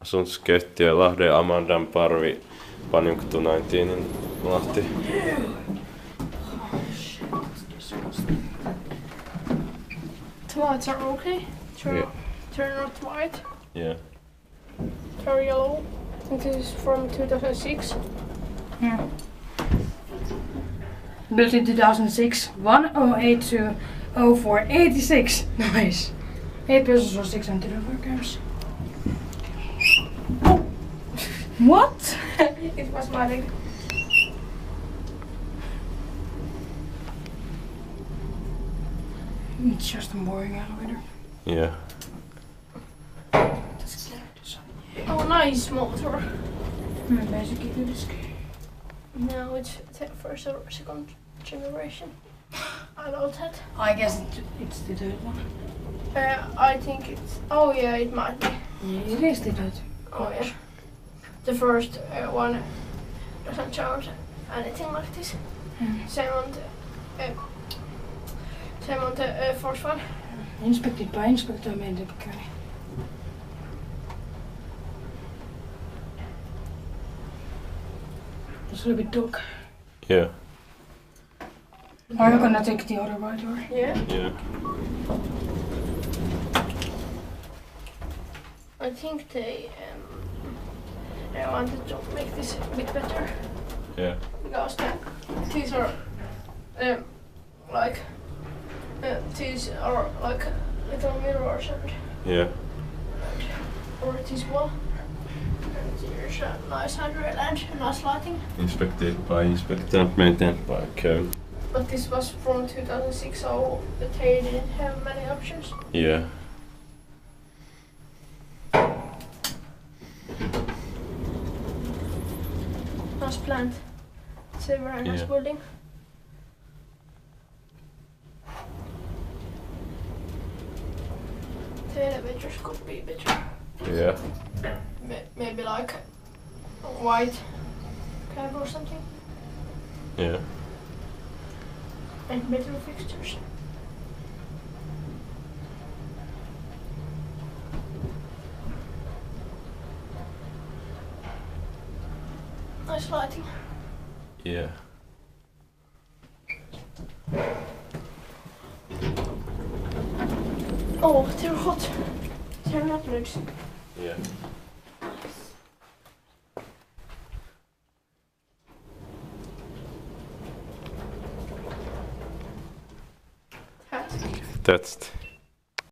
Asun Sketti ja Lahden Amandan parvi Panimokatu 19 in Lahti. Tomates are okay. Yeah. They're not white. Yeah. They're yellow. And this is from 2006. Yeah. Built in 2006. 108 to 0486. Nice. 8 pesos or 600 grams. What? It was my leg. It's just a boring elevator. Yeah. Oh, nice motor. Basically do this. No, it's first or second generation. I know that. I guess it's the third one. I think it's. Oh yeah, it might be. Yeah, it is the third. Oh yeah. The first one doesn't sound anything like this. Same on the first one. Inspected by Inspector Kone. It's a little bit dark. Yeah. Are you gonna take the other right door? Yeah. Yeah. I think they wanted to make this a bit better. Yeah. Because these are like these are like little mirrors and Yeah. or this wall. And there's a nice handrail and nice lighting. Inspected by Inspector and maintained by Kone. But this was from 2006, so they didn't have many options. Yeah. Nice plant. It's a very nice building. The elevators could be better. Yeah. Maybe like a white cab or something. Yeah. And better fixtures. Nice lighting. Yeah. Oh, they're hot. They're not loose. Yeah. Hat. That's